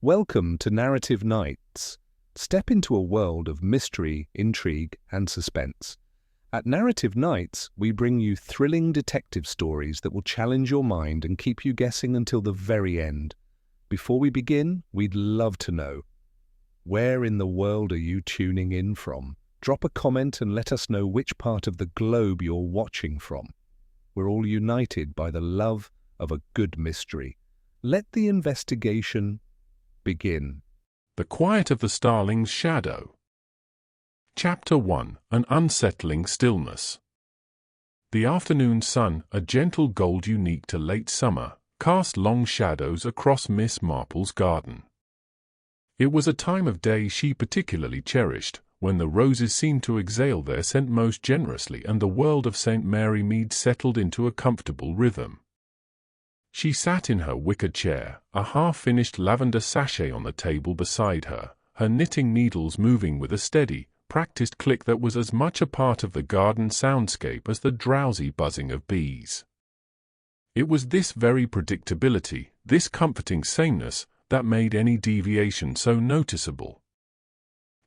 Welcome to Narrative Nights. Step into a world of mystery, intrigue, and suspense. At Narrative Nights, we bring you thrilling detective stories that will challenge your mind and keep you guessing until the very end. Before we begin, we'd love to know, where in the world are you tuning in from? Drop a comment and let us know which part of the globe you're watching from. We're all united by the love of a good mystery. Let the investigation begin. The Quiet of the Starling's Shadow. Chapter 1. An Unsettling Stillness. The afternoon sun, a gentle gold unique to late summer, cast long shadows across Miss Marple's garden. It was a time of day she particularly cherished, when the roses seemed to exhale their scent most generously and the world of St. Mary Mead settled into a comfortable rhythm. She sat in her wicker chair, a half-finished lavender sachet on the table beside her, her knitting needles moving with a steady, practiced click that was as much a part of the garden soundscape as the drowsy buzzing of bees. It was this very predictability, this comforting sameness, that made any deviation so noticeable.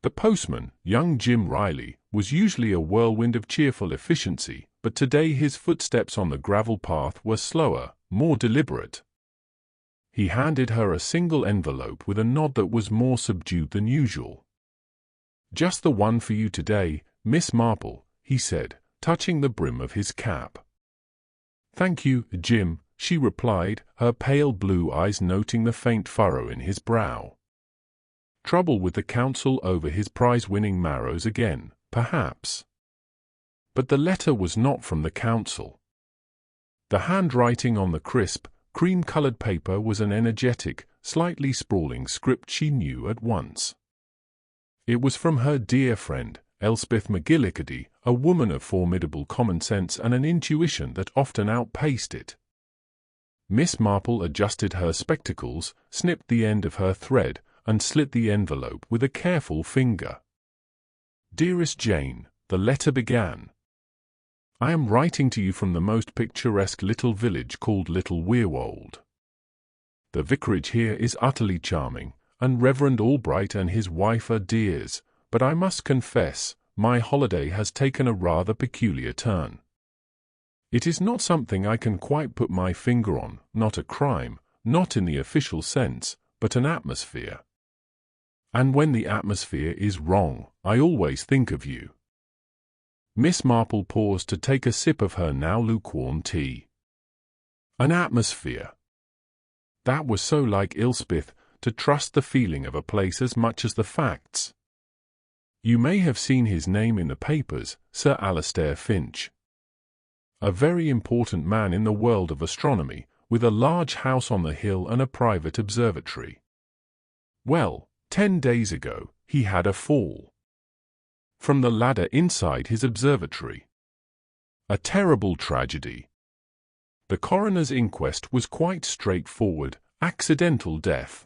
The postman, young Jim Riley, was usually a whirlwind of cheerful efficiency, but today his footsteps on the gravel path were slower, more deliberate. He handed her a single envelope with a nod that was more subdued than usual. "Just the one for you today, Miss Marple," he said, touching the brim of his cap. "Thank you, Jim," she replied, her pale blue eyes noting the faint furrow in his brow. Trouble with the council over his prize-winning marrows again, perhaps. But the letter was not from the council. The handwriting on the crisp, cream-colored paper was an energetic, slightly sprawling script she knew at once. It was from her dear friend, Elspeth McGillicuddy, a woman of formidable common sense and an intuition that often outpaced it. Miss Marple adjusted her spectacles, snipped the end of her thread, and slit the envelope with a careful finger. "Dearest Jane," the letter began. "I am writing to you from the most picturesque little village called Little Weirwold. The vicarage here is utterly charming, and Reverend Albright and his wife are dears, but I must confess, my holiday has taken a rather peculiar turn. It is not something I can quite put my finger on, not a crime, not in the official sense, but an atmosphere. And when the atmosphere is wrong, I always think of you." Miss Marple paused to take a sip of her now lukewarm tea. An atmosphere. That was so like Elspeth, to trust the feeling of a place as much as the facts. You may have seen his name in the papers, Sir Alistair Finch. A very important man in the world of astronomy, with a large house on the hill and a private observatory. Well, 10 days ago, he had a fall from the ladder inside his observatory. A terrible tragedy. The coroner's inquest was quite straightforward, accidental death.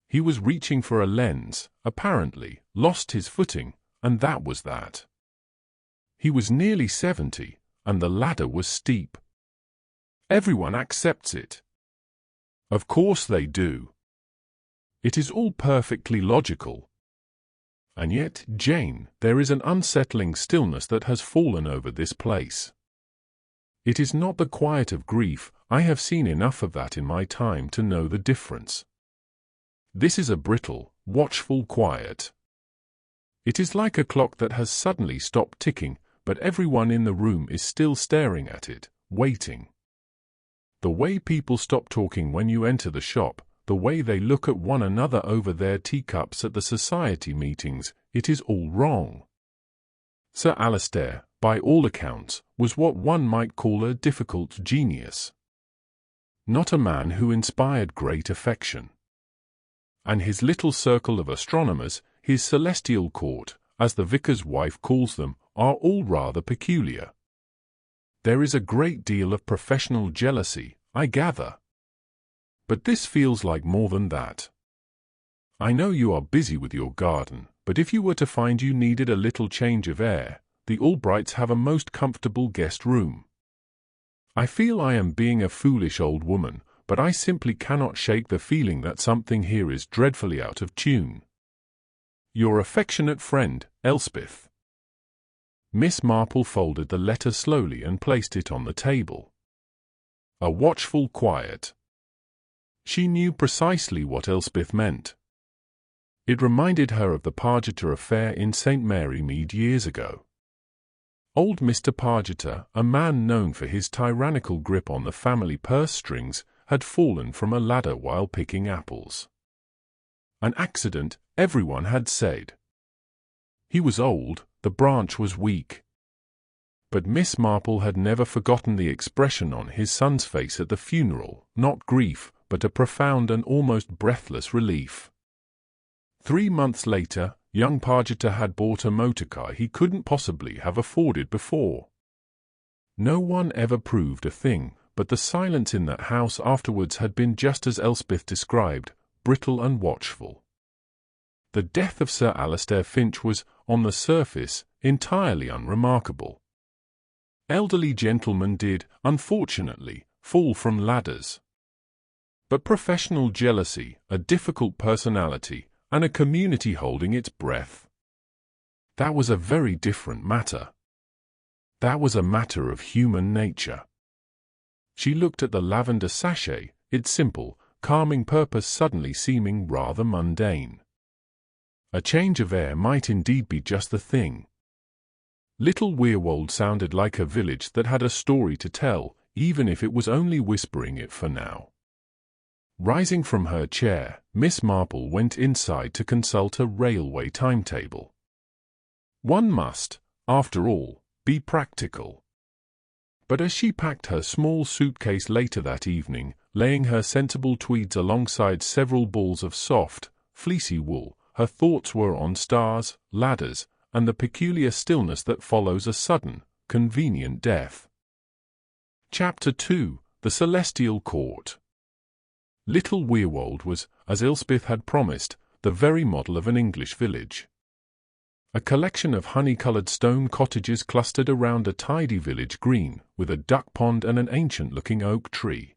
He was reaching for a lens, apparently, lost his footing, and that was that. He was nearly 70, and the ladder was steep. Everyone accepts it. Of course they do. It is all perfectly logical. And yet, Jane, there is an unsettling stillness that has fallen over this place. It is not the quiet of grief, I have seen enough of that in my time to know the difference. This is a brittle, watchful quiet. It is like a clock that has suddenly stopped ticking, but everyone in the room is still staring at it, waiting. The way people stop talking when you enter the shop, the way they look at one another over their teacups at the society meetings, it is all wrong. Sir Alistair, by all accounts, was what one might call a difficult genius. Not a man who inspired great affection. And his little circle of astronomers, his celestial court, as the vicar's wife calls them, are all rather peculiar. There is a great deal of professional jealousy, I gather. But this feels like more than that. I know you are busy with your garden, but if you were to find you needed a little change of air, the Albrights have a most comfortable guest room. I feel I am being a foolish old woman, but I simply cannot shake the feeling that something here is dreadfully out of tune. Your affectionate friend, Elspeth. Miss Marple folded the letter slowly and placed it on the table. A watchful quiet. She knew precisely what Elspeth meant. It reminded her of the Pargeter affair in St. Mary Mead years ago. Old Mr. Pargeter, a man known for his tyrannical grip on the family purse strings, had fallen from a ladder while picking apples. An accident, everyone had said. He was old, the branch was weak. But Miss Marple had never forgotten the expression on his son's face at the funeral, not grief, but a profound and almost breathless relief. 3 months later, young Pargeter had bought a motorcar he couldn't possibly have afforded before. No one ever proved a thing, but the silence in that house afterwards had been just as Elspeth described, brittle and watchful. The death of Sir Alistair Finch was, on the surface, entirely unremarkable. Elderly gentlemen did, unfortunately, fall from ladders. But professional jealousy, a difficult personality, and a community holding its breath. That was a very different matter. That was a matter of human nature. She looked at the lavender sachet, its simple, calming purpose suddenly seeming rather mundane. A change of air might indeed be just the thing. Little Weirwold sounded like a village that had a story to tell, even if it was only whispering it for now. Rising from her chair, Miss Marple went inside to consult a railway timetable. One must, after all, be practical. But as she packed her small suitcase later that evening, laying her sensible tweeds alongside several balls of soft, fleecy wool, her thoughts were on stars, ladders, and the peculiar stillness that follows a sudden, convenient death. Chapter 2: The Celestial Court. Little Weirwold was, as Elspeth had promised, the very model of an English village. A collection of honey-coloured stone cottages clustered around a tidy village green, with a duck pond and an ancient-looking oak tree.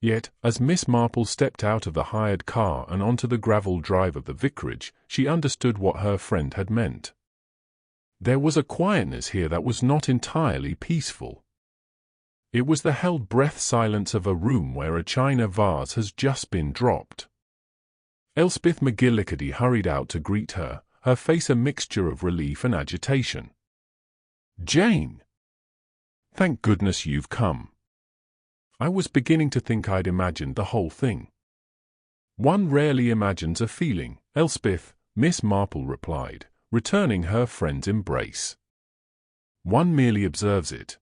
Yet, as Miss Marple stepped out of the hired car and onto the gravel drive of the vicarage, she understood what her friend had meant. There was a quietness here that was not entirely peaceful. It was the held-breath silence of a room where a china vase has just been dropped. Elspeth McGillicuddy hurried out to greet her, her face a mixture of relief and agitation. "Jane! Thank goodness you've come. I was beginning to think I'd imagined the whole thing." "One rarely imagines a feeling, Elspeth," Miss Marple replied, returning her friend's embrace. "One merely observes it."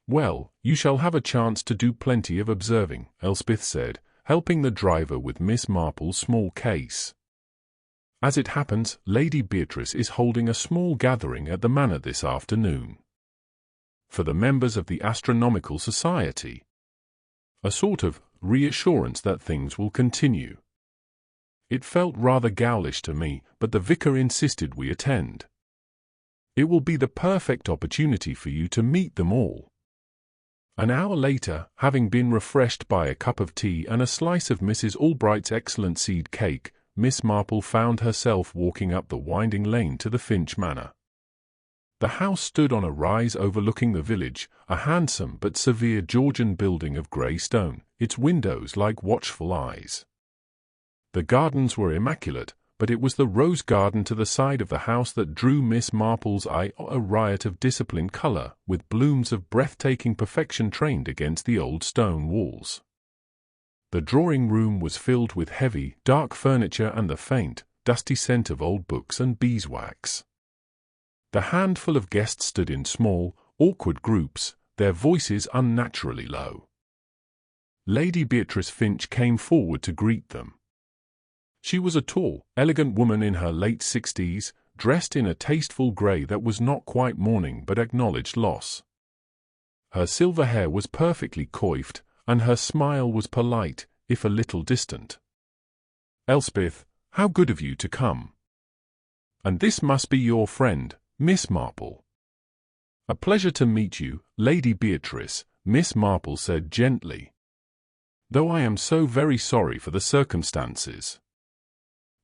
"Well, you shall have a chance to do plenty of observing," Elspeth said, helping the driver with Miss Marple's small case. "As it happens, Lady Beatrice is holding a small gathering at the manor this afternoon. For the members of the Astronomical Society. A sort of reassurance that things will continue. It felt rather ghoulish to me, but the vicar insisted we attend. It will be the perfect opportunity for you to meet them all." An hour later, having been refreshed by a cup of tea and a slice of Mrs. Albright's excellent seed cake, Miss Marple found herself walking up the winding lane to the Finch Manor. The house stood on a rise overlooking the village, a handsome but severe Georgian building of grey stone, its windows like watchful eyes. The gardens were immaculate, but it was the rose garden to the side of the house that drew Miss Marple's eye, a riot of disciplined colour, with blooms of breathtaking perfection trained against the old stone walls. The drawing-room was filled with heavy, dark furniture and the faint, dusty scent of old books and beeswax. The handful of guests stood in small, awkward groups, their voices unnaturally low. Lady Beatrice Finch came forward to greet them. She was a tall, elegant woman in her late 60s, dressed in a tasteful grey that was not quite mourning but acknowledged loss. Her silver hair was perfectly coiffed, and her smile was polite, if a little distant. "Elspeth, how good of you to come. And this must be your friend, Miss Marple." "A pleasure to meet you, Lady Beatrice," Miss Marple said gently. though I am so very sorry for the circumstances."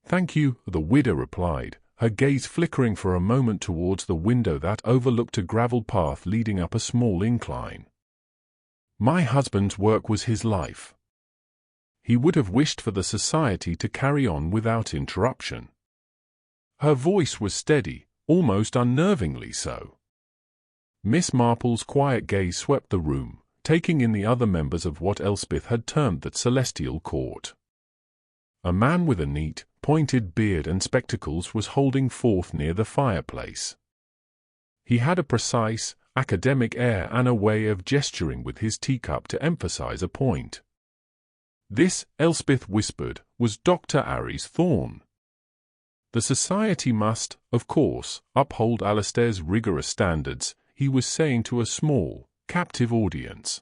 "Thank you," the widow replied, her gaze flickering for a moment towards the window that overlooked a gravel path leading up a small incline. "My husband's work was his life. He would have wished for the society to carry on without interruption." Her voice was steady, almost unnervingly so. Miss Marple's quiet gaze swept the room, taking in the other members of what Elspeth had termed the celestial court. A man with a neat, pointed beard and spectacles was holding forth near the fireplace. He had a precise, academic air and a way of gesturing with his teacup to emphasize a point. This, Elspeth whispered, was Dr. Aries Thorne. The society must, of course, uphold Alistair's rigorous standards, he was saying to a small, captive audience.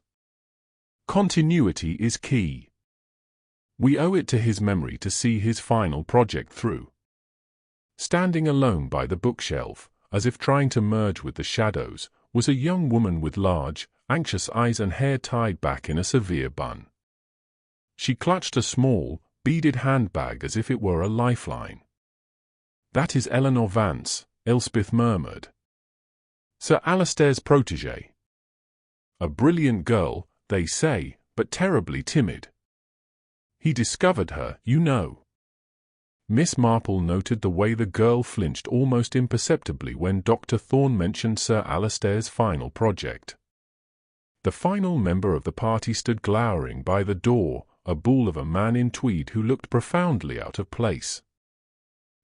Continuity is key. We owe it to his memory to see his final project through. Standing alone by the bookshelf, as if trying to merge with the shadows, was a young woman with large, anxious eyes and hair tied back in a severe bun. She clutched a small, beaded handbag as if it were a lifeline. "That is Eleanor Vance," Elspeth murmured. "Sir Alistair's protégé. A brilliant girl, they say, but terribly timid. He discovered her, you know." Miss Marple noted the way the girl flinched almost imperceptibly when Dr. Thorne mentioned Sir Alistair's final project. The final member of the party stood glowering by the door, a bull of a man in tweed who looked profoundly out of place.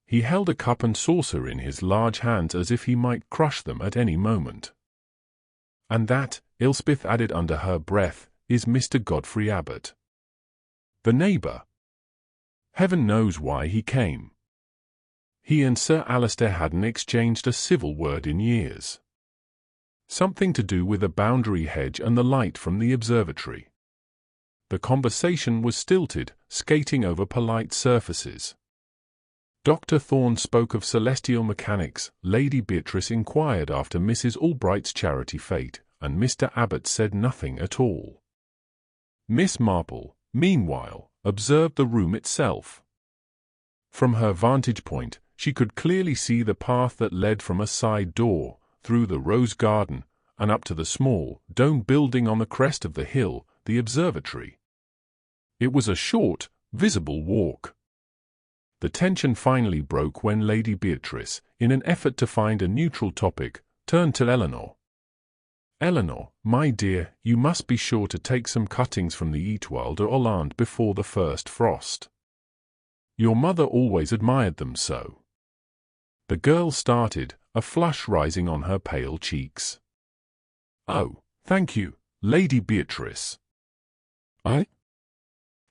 He held a cup and saucer in his large hands as if he might crush them at any moment. "And that," Elspeth added under her breath, "is Mr. Godfrey Abbott. The neighbour. Heaven knows why he came. He and Sir Alistair hadn't exchanged a civil word in years. Something to do with a boundary hedge and the light from the observatory. The conversation was stilted, skating over polite surfaces. Dr. Thorne spoke of celestial mechanics, Lady Beatrice inquired after Mrs. Albright's charity fate, and Mr. Abbott said nothing at all. Miss Marple, meanwhile, observed the room itself. From her vantage point, she could clearly see the path that led from a side door, through the rose garden, and up to the small, domed building on the crest of the hill, the observatory. It was a short, visible walk. The tension finally broke when Lady Beatrice, in an effort to find a neutral topic, turned to Eleanor. "Eleanor, my dear, you must be sure to take some cuttings from the Eatwald or Holland before the first frost. Your mother always admired them so." The girl started, a flush rising on her pale cheeks. "Oh, thank you, Lady Beatrice.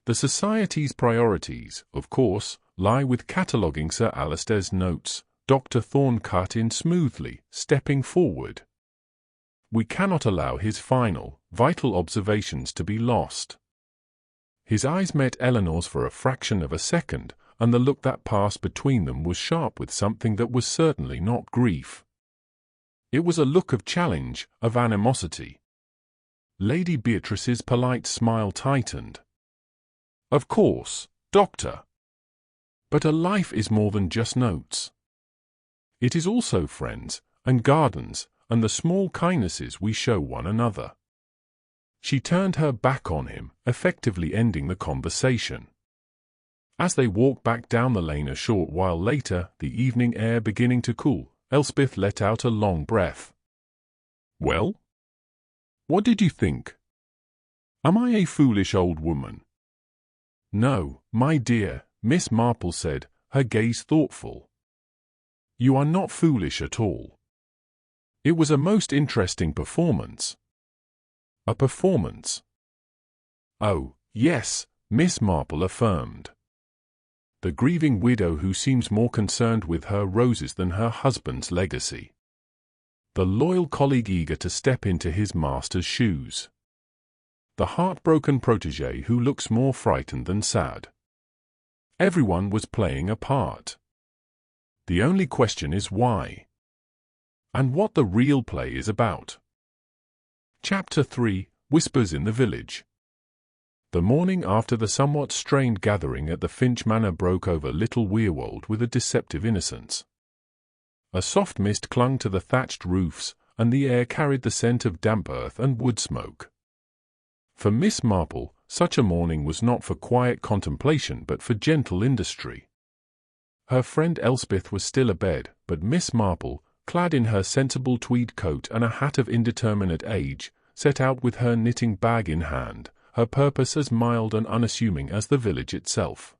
The Society's priorities, of course, lie with cataloguing Sir Alistair's notes," Dr. Thorne cut in smoothly, stepping forward. "We cannot allow his final, vital observations to be lost." His eyes met Eleanor's for a fraction of a second, and the look that passed between them was sharp with something that was certainly not grief. It was a look of challenge, of animosity. Lady Beatrice's polite smile tightened. "Of course, Doctor. But a life is more than just notes. It is also friends, and gardens, and the small kindnesses we show one another." She turned her back on him, effectively ending the conversation. As they walked back down the lane a short while later, the evening air beginning to cool, Elspeth let out a long breath. "Well? What did you think? Am I a foolish old woman?" "No, my dear," Miss Marple said, her gaze thoughtful. "You are not foolish at all. It was a most interesting performance." "A performance?" "Oh, yes," Miss Marple affirmed. "The grieving widow who seems more concerned with her roses than her husband's legacy. The loyal colleague eager to step into his master's shoes. The heartbroken protégé who looks more frightened than sad. Everyone was playing a part. The only question is why. And what the real play is about." Chapter 3, Whispers in the Village. The morning after the somewhat strained gathering at the Finch Manor broke over Little Weirwold with a deceptive innocence. A soft mist clung to the thatched roofs, and the air carried the scent of damp earth and wood smoke. For Miss Marple, such a morning was not for quiet contemplation but for gentle industry. Her friend Elspeth was still abed, but Miss Marple, clad in her sensible tweed coat and a hat of indeterminate age, set out with her knitting bag in hand, her purpose as mild and unassuming as the village itself.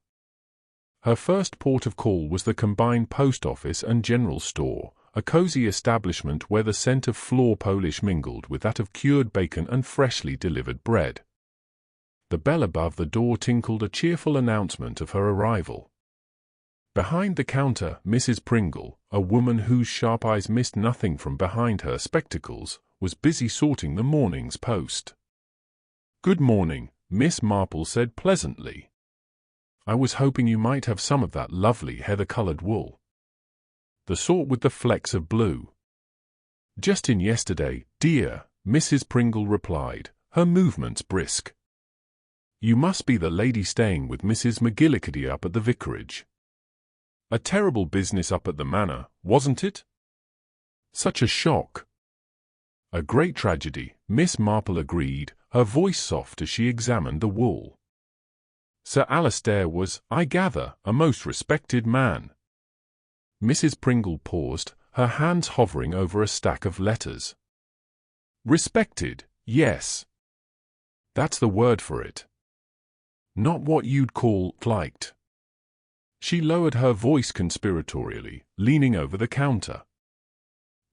Her first port of call was the combined post office and general store, a cosy establishment where the scent of floor polish mingled with that of cured bacon and freshly delivered bread. The bell above the door tinkled a cheerful announcement of her arrival. Behind the counter, Mrs. Pringle, a woman whose sharp eyes missed nothing from behind her spectacles, was busy sorting the morning's post. "Good morning," Miss Marple said pleasantly. "I was hoping you might have some of that lovely heather-colored wool. The sort with the flecks of blue." "Just in yesterday, dear," Mrs. Pringle replied, her movements brisk. "You must be the lady staying with Mrs. McGillicuddy up at the vicarage. A terrible business up at the manor, wasn't it? Such a shock." "A great tragedy," Miss Marple agreed, her voice soft as she examined the wool. "Sir Alistair was, I gather, a most respected man." Mrs. Pringle paused, her hands hovering over a stack of letters. "Respected, yes. That's the word for it. Not what you'd call liked." She lowered her voice conspiratorially, leaning over the counter.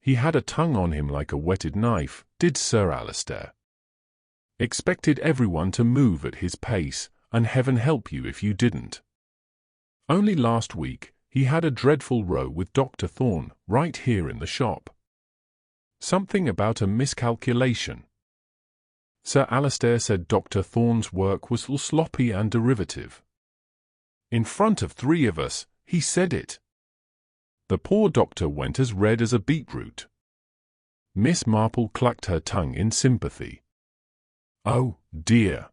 "He had a tongue on him like a whetted knife, did Sir Alistair. Expected everyone to move at his pace, and heaven help you if you didn't. Only last week, he had a dreadful row with Dr. Thorne, right here in the shop. Something about a miscalculation. Sir Alistair said Dr. Thorne's work was all sloppy and derivative. In front of 3 of us, he said it. The poor doctor went as red as a beetroot." Miss Marple clucked her tongue in sympathy. "Oh, dear.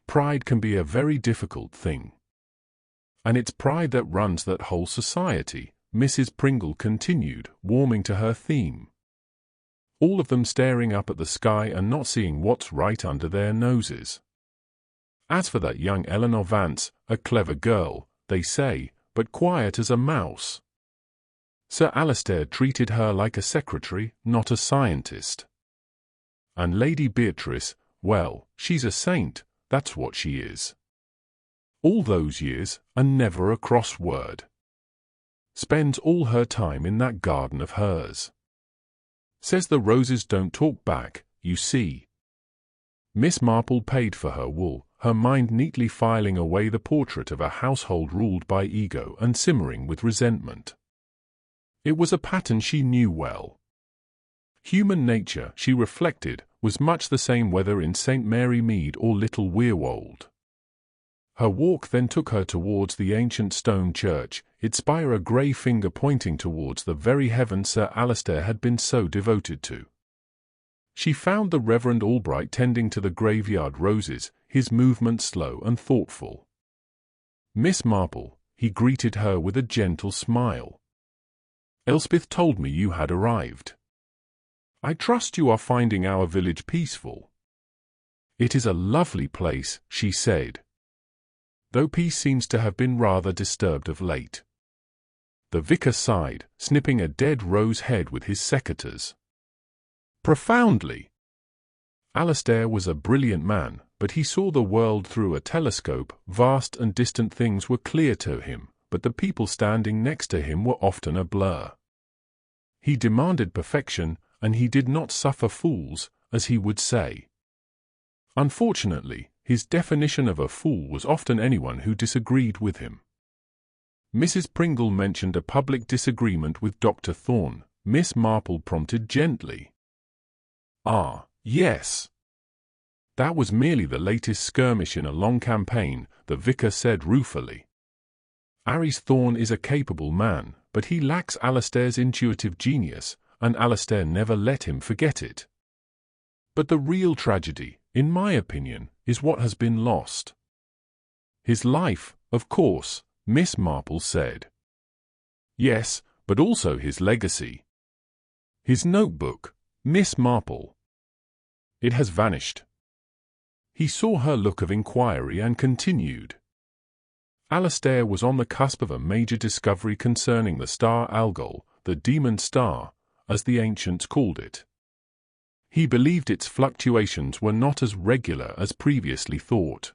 Pride can be a very difficult thing. And it's pride that runs that whole society," Mrs. Pringle continued, warming to her theme. "All of them staring up at the sky and not seeing what's right under their noses. As for that young Eleanor Vance, a clever girl, they say, but quiet as a mouse. Sir Alistair treated her like a secretary, not a scientist. And Lady Beatrice, well, she's a saint, that's what she is. All those years, and never a cross word. Spends all her time in that garden of hers. Says the roses don't talk back, you see." Miss Marple paid for her wool, her mind neatly filing away the portrait of a household ruled by ego and simmering with resentment. It was a pattern she knew well. Human nature, she reflected, was much the same whether in St. Mary Mead or Little Weirwold. Her walk then took her towards the ancient stone church, its spire a grey finger pointing towards the very heaven Sir Alistair had been so devoted to. She found the Reverend Albright tending to the graveyard roses, his movements slow and thoughtful. "Miss Marple," he greeted her with a gentle smile. "Elspeth told me you had arrived. I trust you are finding our village peaceful." "It is a lovely place," she said. "Though peace seems to have been rather disturbed of late." The vicar sighed, snipping a dead rose head with his secateurs. "Profoundly." Alistair was a brilliant man, but he saw the world through a telescope. Vast and distant things were clear to him, but the people standing next to him were often a blur. He demanded perfection, and he did not suffer fools, as he would say. Unfortunately, his definition of a fool was often anyone who disagreed with him. Mrs. Pringle mentioned a public disagreement with Dr. Thorne. Miss Marple prompted gently. "Ah, yes. That was merely the latest skirmish in a long campaign," the vicar said ruefully. "Aries Thorne is a capable man, but he lacks Alistair's intuitive genius, and Alistair never let him forget it. But the real tragedy," in my opinion, is what has been lost. His life, of course, Miss Marple said. Yes, but also his legacy. His notebook, Miss Marple. It has vanished. He saw her look of inquiry and continued. Alistair was on the cusp of a major discovery concerning the star Algol, the demon star, as the ancients called it. He believed its fluctuations were not as regular as previously thought.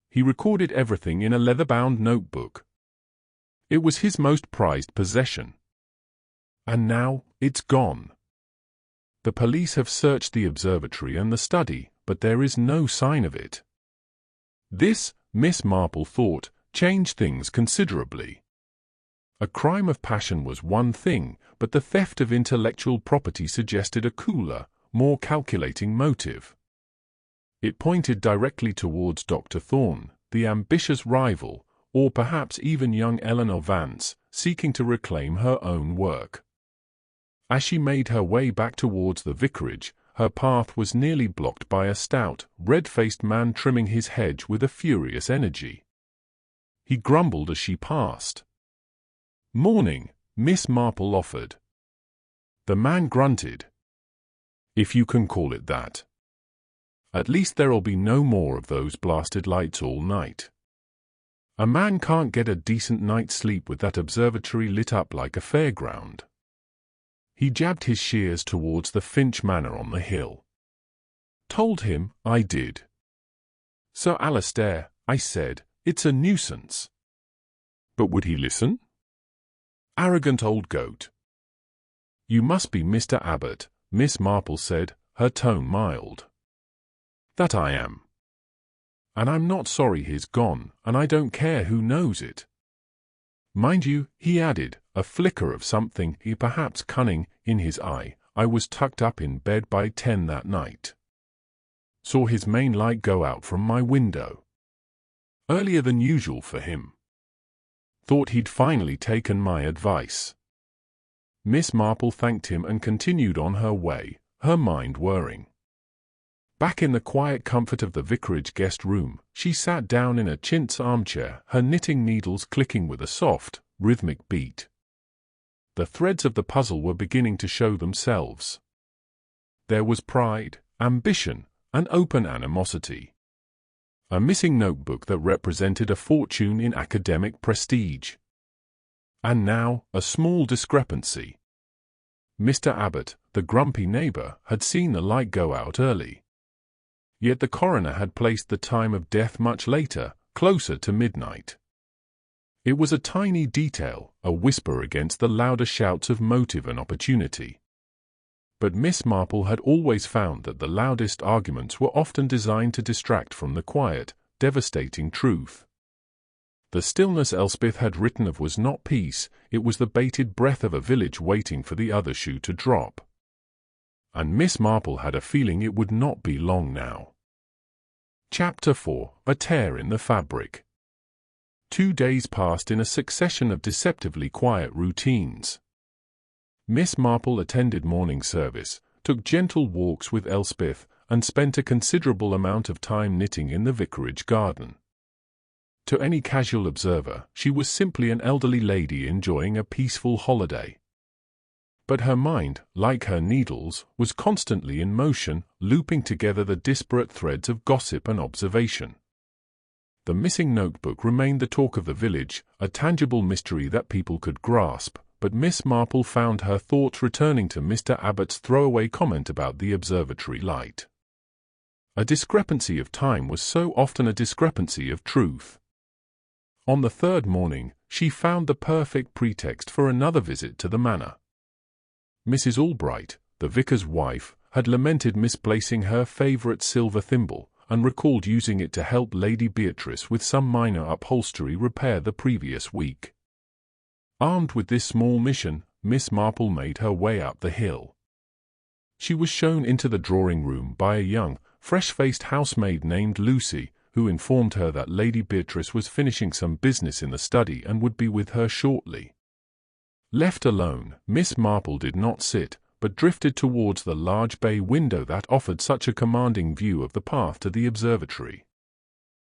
He recorded everything in a leather-bound notebook. It was his most prized possession. And now, it's gone. The police have searched the observatory and the study, but there is no sign of it. This, Miss Marple thought, changed things considerably. A crime of passion was one thing, but the theft of intellectual property suggested a cooler, more calculating motive. It pointed directly towards Dr. Thorne, the ambitious rival, or perhaps even young Eleanor Vance, seeking to reclaim her own work. As she made her way back towards the vicarage, her path was nearly blocked by a stout, red-faced man trimming his hedge with a furious energy. He grumbled as she passed. "Morning," Miss Marple offered. The man grunted. "If you can call it that. At least there'll be no more of those blasted lights all night. A man can't get a decent night's sleep with that observatory lit up like a fairground." He jabbed his shears towards the Finch manor on the hill. "Told him I did. Sir Alistair," I said, "it's a nuisance." "But would he listen?" "Arrogant old goat." "You must be Mr. Abbot," Miss Marple said, her tone mild. "That I am. And I'm not sorry he's gone, and I don't care who knows it. Mind you," he added, a flicker of something, perhaps cunning, in his eye, "I was tucked up in bed by 10 that night. Saw his main light go out from my window. Earlier than usual for him. Thought he'd finally taken my advice." Miss Marple thanked him and continued on her way, her mind whirring. Back in the quiet comfort of the vicarage guest room, she sat down in a chintz armchair, her knitting needles clicking with a soft, rhythmic beat. The threads of the puzzle were beginning to show themselves. There was pride, ambition, and open animosity. A missing notebook that represented a fortune in academic prestige. And now, a small discrepancy. Mr. Abbot, the grumpy neighbor, had seen the light go out early. Yet the coroner had placed the time of death much later, closer to midnight. It was a tiny detail, a whisper against the louder shouts of motive and opportunity. But Miss Marple had always found that the loudest arguments were often designed to distract from the quiet, devastating truth. The stillness Elspeth had written of was not peace, it was the bated breath of a village waiting for the other shoe to drop. And Miss Marple had a feeling it would not be long now. Chapter 4: A Tear in the Fabric. 2 days passed in a succession of deceptively quiet routines. Miss Marple attended morning service, took gentle walks with Elspeth, and spent a considerable amount of time knitting in the vicarage garden. To any casual observer, she was simply an elderly lady enjoying a peaceful holiday. But her mind, like her needles, was constantly in motion, looping together the disparate threads of gossip and observation. The missing notebook remained the talk of the village, a tangible mystery that people could grasp, but Miss Marple found her thoughts returning to Mr. Abbott's throwaway comment about the observatory light. A discrepancy of time was so often a discrepancy of truth. On the third morning, she found the perfect pretext for another visit to the manor. Mrs. Albright, the vicar's wife, had lamented misplacing her favourite silver thimble, and recalled using it to help Lady Beatrice with some minor upholstery repair the previous week. Armed with this small mission, Miss Marple made her way up the hill. She was shown into the drawing-room by a young, fresh-faced housemaid named Lucy, who informed her that Lady Beatrice was finishing some business in the study and would be with her shortly. Left alone, Miss Marple did not sit, but drifted towards the large bay window that offered such a commanding view of the path to the observatory.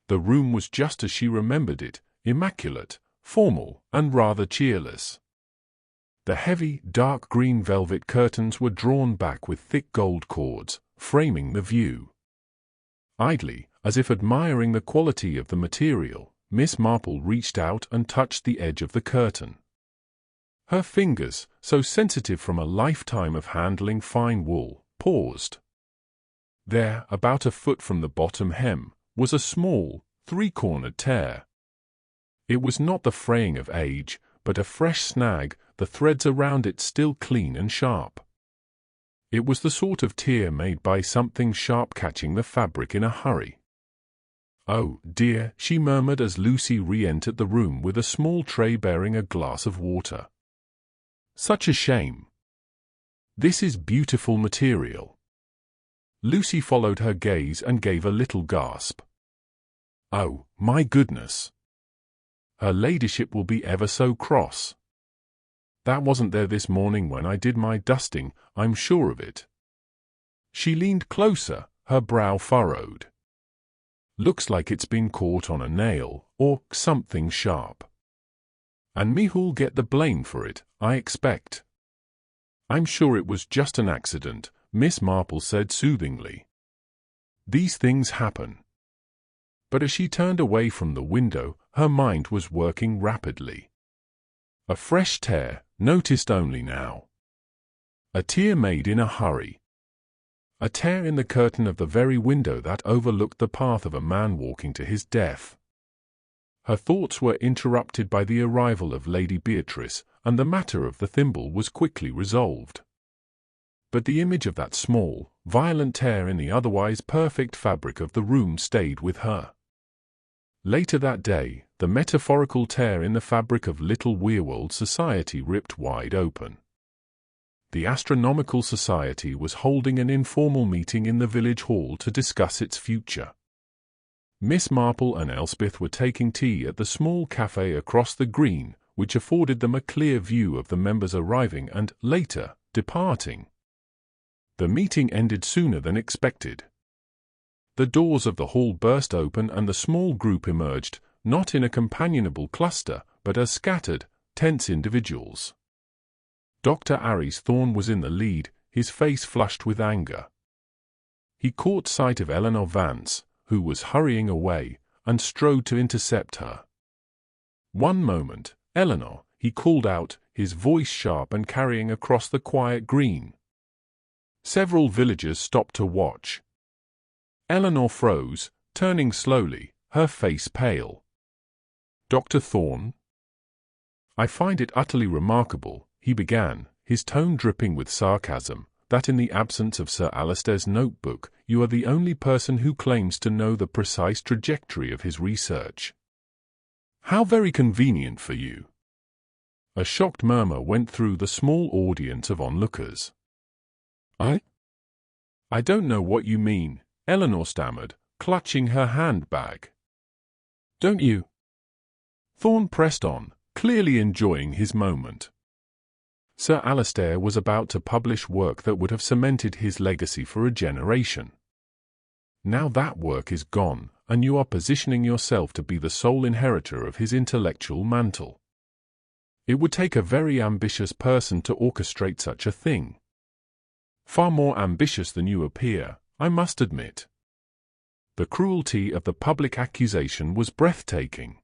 The room was just as she remembered it, immaculate, formal, and rather cheerless. The heavy, dark green velvet curtains were drawn back with thick gold cords, framing the view. Idly, as if admiring the quality of the material, Miss Marple reached out and touched the edge of the curtain. Her fingers, so sensitive from a lifetime of handling fine wool, paused. There, about a foot from the bottom hem, was a small, three-cornered tear. It was not the fraying of age, but a fresh snag, the threads around it still clean and sharp. It was the sort of tear made by something sharp catching the fabric in a hurry. "Oh, dear," she murmured as Lucy re-entered the room with a small tray bearing a glass of water. "Such a shame. This is beautiful material." Lucy followed her gaze and gave a little gasp. "Oh, my goodness. Her ladyship will be ever so cross. That wasn't there this morning when I did my dusting, I'm sure of it." She leaned closer, her brow furrowed. "Looks like it's been caught on a nail, or something sharp. And me who'll get the blame for it, I expect." "I'm sure it was just an accident," Miss Marple said soothingly. "These things happen." But as she turned away from the window, her mind was working rapidly. A fresh tear, noticed only now. A tear made in a hurry. A tear in the curtain of the very window that overlooked the path of a man walking to his death. Her thoughts were interrupted by the arrival of Lady Beatrice, and the matter of the thimble was quickly resolved. But the image of that small, violent tear in the otherwise perfect fabric of the room stayed with her. Later that day, the metaphorical tear in the fabric of Little Weirwold society ripped wide open. The Astronomical Society was holding an informal meeting in the village hall to discuss its future. Miss Marple and Elspeth were taking tea at the small cafe across the green, which afforded them a clear view of the members arriving and, later, departing. The meeting ended sooner than expected. The doors of the hall burst open and the small group emerged, not in a companionable cluster, but as scattered, tense individuals. Dr. Aries Thorne was in the lead, his face flushed with anger. He caught sight of Eleanor Vance, who was hurrying away, and strode to intercept her. "One moment, Eleanor," he called out, his voice sharp and carrying across the quiet green. Several villagers stopped to watch. Eleanor froze, turning slowly, her face pale. "Dr. Thorne?" "I find it utterly remarkable," he began, his tone dripping with sarcasm, "that in the absence of Sir Alistair's notebook, you are the only person who claims to know the precise trajectory of his research. How very convenient for you." A shocked murmur went through the small audience of onlookers. I don't know what you mean," Eleanor stammered, clutching her handbag. "Don't you?" Thorne pressed on, clearly enjoying his moment. Sir Alistair was about to publish work that would have cemented his legacy for a generation. Now that work is gone, and you are positioning yourself to be the sole inheritor of his intellectual mantle. It would take a very ambitious person to orchestrate such a thing. Far more ambitious than you appear, I must admit. The cruelty of the public accusation was breathtaking.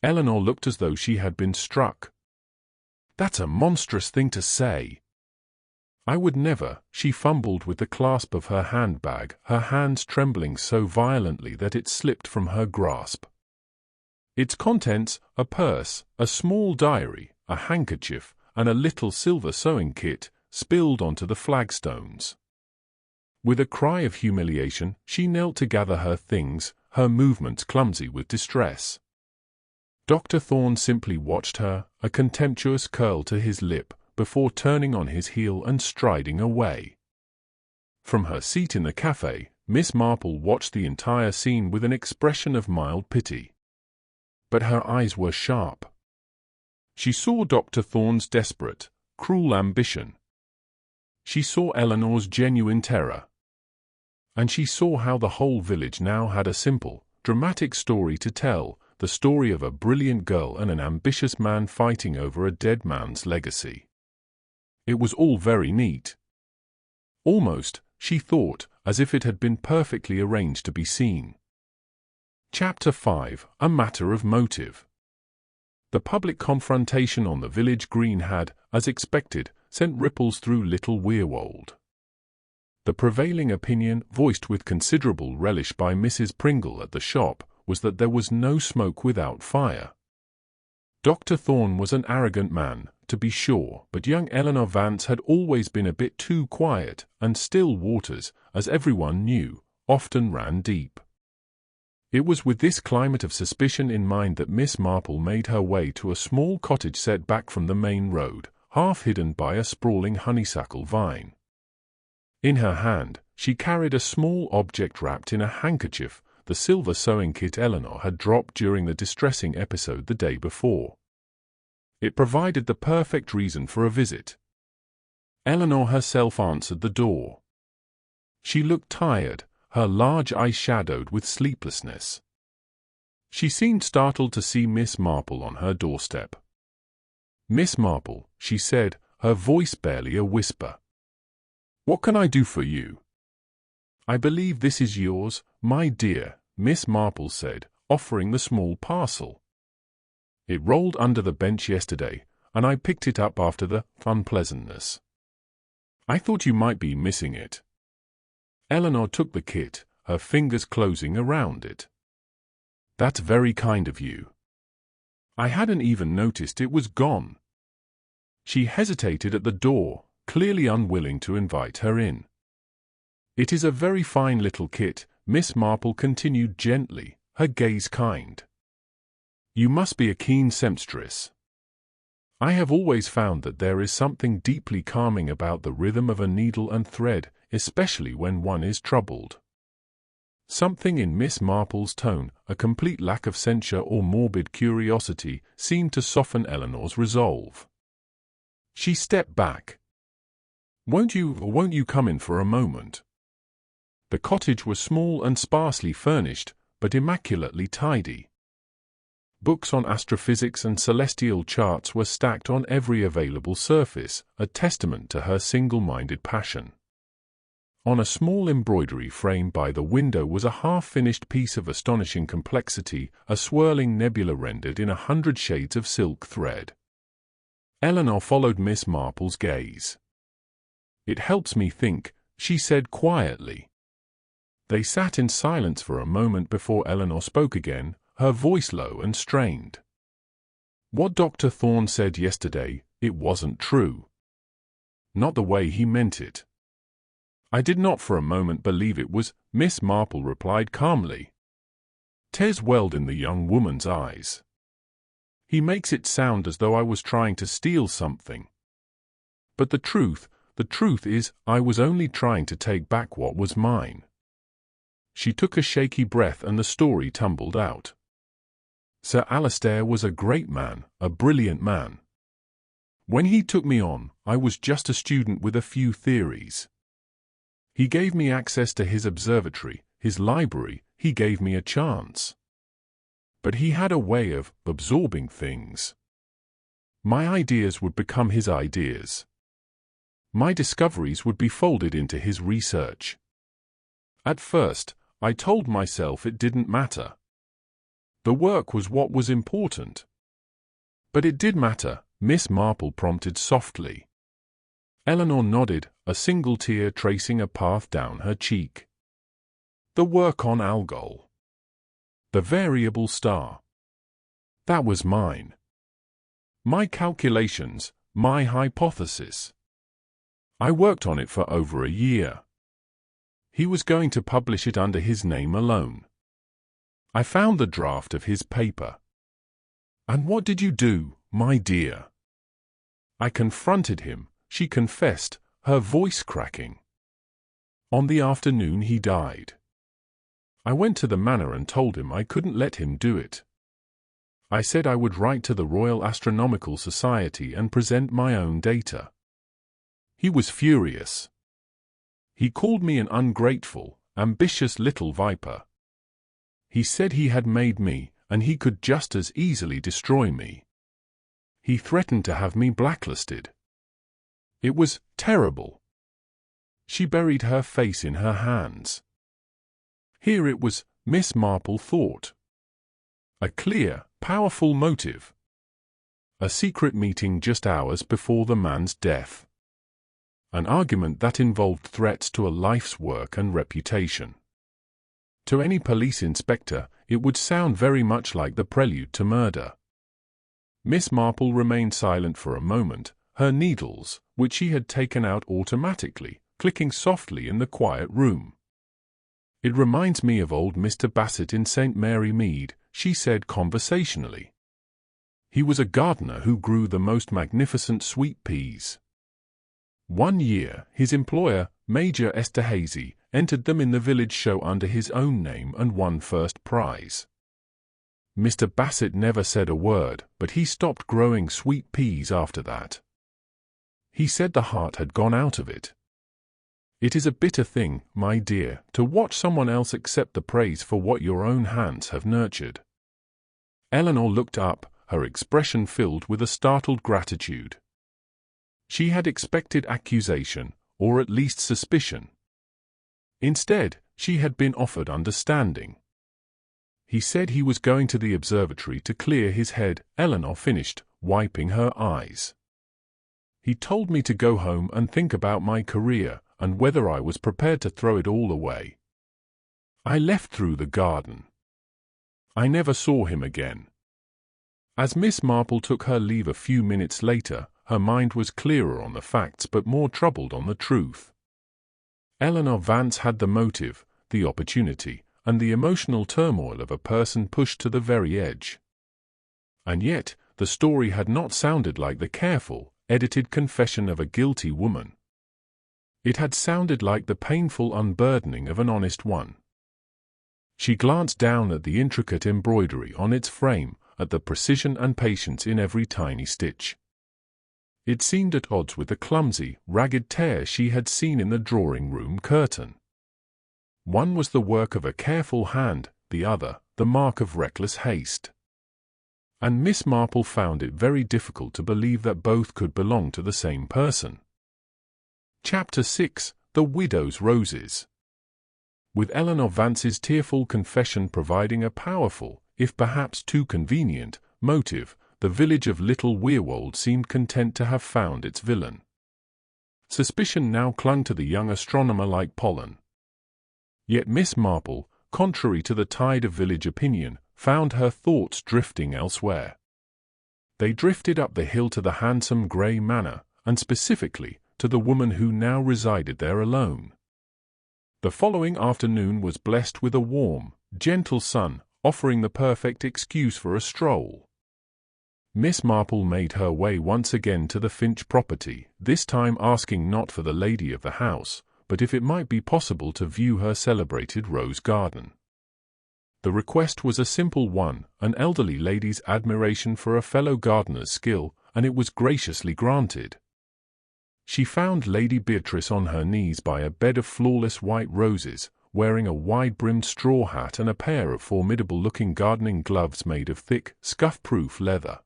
Eleanor looked as though she had been struck. "That's a monstrous thing to say." "I would never," she fumbled with the clasp of her handbag, her hands trembling so violently that it slipped from her grasp. Its contents, a purse, a small diary, a handkerchief, and a little silver sewing kit, spilled onto the flagstones. With a cry of humiliation, she knelt to gather her things, her movements clumsy with distress. Dr. Thorne simply watched her, a contemptuous curl to his lip, before turning on his heel and striding away. From her seat in the cafe, Miss Marple watched the entire scene with an expression of mild pity. But her eyes were sharp. She saw Dr. Thorne's desperate, cruel ambition. She saw Eleanor's genuine terror. And she saw how the whole village now had a simple, dramatic story to tell, the story of a brilliant girl and an ambitious man fighting over a dead man's legacy. It was all very neat. Almost, she thought, as if it had been perfectly arranged to be seen. Chapter 5: A Matter of Motive. The public confrontation on the village green had, as expected, sent ripples through Little Weirwold. The prevailing opinion, voiced with considerable relish by Mrs. Pringle at the shop, was that there was no smoke without fire. Dr. Thorne was an arrogant man, to be sure, but young Eleanor Vance had always been a bit too quiet, and still waters, as everyone knew, often ran deep. It was with this climate of suspicion in mind that Miss Marple made her way to a small cottage set back from the main road, half hidden by a sprawling honeysuckle vine. In her hand, she carried a small object wrapped in a handkerchief, the silver sewing kit Eleanor had dropped during the distressing episode the day before. It provided the perfect reason for a visit. Eleanor herself answered the door. She looked tired, her large eyes shadowed with sleeplessness. She seemed startled to see Miss Marple on her doorstep. "Miss Marple," she said, her voice barely a whisper. "What can I do for you?" "I believe this is yours, my dear," Miss Marple said, offering the small parcel. "It rolled under the bench yesterday, and I picked it up after the unpleasantness. I thought you might be missing it." Eleanor took the kit, her fingers closing around it. "That's very kind of you. I hadn't even noticed it was gone." She hesitated at the door, clearly unwilling to invite her in. "It is a very fine little kit," Miss Marple continued gently, her gaze kind. "You must be a keen seamstress. I have always found that there is something deeply calming about the rhythm of a needle and thread, especially when one is troubled." Something in Miss Marple's tone, a complete lack of censure or morbid curiosity, seemed to soften Eleanor's resolve. She stepped back. Won't you come in for a moment?" The cottage was small and sparsely furnished, but immaculately tidy. Books on astrophysics and celestial charts were stacked on every available surface, a testament to her single-minded passion. On a small embroidery frame by the window was a half-finished piece of astonishing complexity, a swirling nebula rendered in 100 shades of silk thread. Eleanor followed Miss Marple's gaze. "It helps me think," she said quietly. They sat in silence for a moment before Eleanor spoke again, her voice low and strained. "What Dr. Thorne said yesterday, it wasn't true. Not the way he meant it." "I did not for a moment believe it was," Miss Marple replied calmly. Tears welled in the young woman's eyes. "He makes it sound as though I was trying to steal something. But the truth is, I was only trying to take back what was mine." She took a shaky breath and the story tumbled out. "Sir Alistair was a great man, a brilliant man. When he took me on, I was just a student with a few theories. He gave me access to his observatory, his library, he gave me a chance. But he had a way of absorbing things. My ideas would become his ideas. My discoveries would be folded into his research. At first, I told myself it didn't matter. The work was what was important. But it did matter," Miss Marple prompted softly. Eleanor nodded, a single tear tracing a path down her cheek. "The work on Algol. The variable star. That was mine. My calculations, my hypothesis. I worked on it for over a year. He was going to publish it under his name alone. I found the draft of his paper. And what did you do, my dear?" "I confronted him," she confessed, her voice cracking. "On the afternoon he died. I went to the manor and told him I couldn't let him do it. I said I would write to the Royal Astronomical Society and present my own data. He was furious. He called me an ungrateful, ambitious little viper. He said he had made me, and he could just as easily destroy me. He threatened to have me blacklisted. It was terrible. She buried her face in her hands. Here it was, Miss Marple thought. A clear, powerful motive. A secret meeting just hours before the man's death. An argument that involved threats to a life's work and reputation. To any police inspector, it would sound very much like the prelude to murder. Miss Marple remained silent for a moment, her needles, which she had taken out automatically, clicking softly in the quiet room. "It reminds me of old Mr. Bassett in St. Mary Mead," she said conversationally. "He was a gardener who grew the most magnificent sweet peas. One year, his employer, Major Esterhazy, entered them in the village show under his own name and won first prize. Mr. Bassett never said a word, but he stopped growing sweet peas after that. He said the heart had gone out of it. It is a bitter thing, my dear, to watch someone else accept the praise for what your own hands have nurtured." Eleanor looked up, her expression filled with a startled gratitude. She had expected accusation, or at least suspicion. Instead, she had been offered understanding. "He said he was going to the observatory to clear his head," Eleanor finished, wiping her eyes. "He told me to go home and think about my career, and whether I was prepared to throw it all away. I left through the garden. I never saw him again." As Miss Marple took her leave a few minutes later, her mind was clearer on the facts but more troubled on the truth. Eleanor Vance had the motive, the opportunity, and the emotional turmoil of a person pushed to the very edge. And yet, the story had not sounded like the careful, edited confession of a guilty woman. It had sounded like the painful unburdening of an honest one. She glanced down at the intricate embroidery on its frame, at the precision and patience in every tiny stitch. It seemed at odds with the clumsy, ragged tear she had seen in the drawing-room curtain. One was the work of a careful hand, the other, the mark of reckless haste. And Miss Marple found it very difficult to believe that both could belong to the same person. Chapter 6: The Widow's Roses. With Eleanor Vance's tearful confession providing a powerful, if perhaps too convenient, motive, the village of Little Weirwold seemed content to have found its villain. Suspicion now clung to the young astronomer like pollen. Yet Miss Marple, contrary to the tide of village opinion, found her thoughts drifting elsewhere. They drifted up the hill to the handsome grey manor, and specifically, to the woman who now resided there alone. The following afternoon was blessed with a warm, gentle sun, offering the perfect excuse for a stroll. Miss Marple made her way once again to the Finch property, this time asking not for the lady of the house, but if it might be possible to view her celebrated rose garden. The request was a simple one, an elderly lady's admiration for a fellow gardener's skill, and it was graciously granted. She found Lady Beatrice on her knees by a bed of flawless white roses, wearing a wide-brimmed straw hat and a pair of formidable-looking gardening gloves made of thick, scuff-proof leather.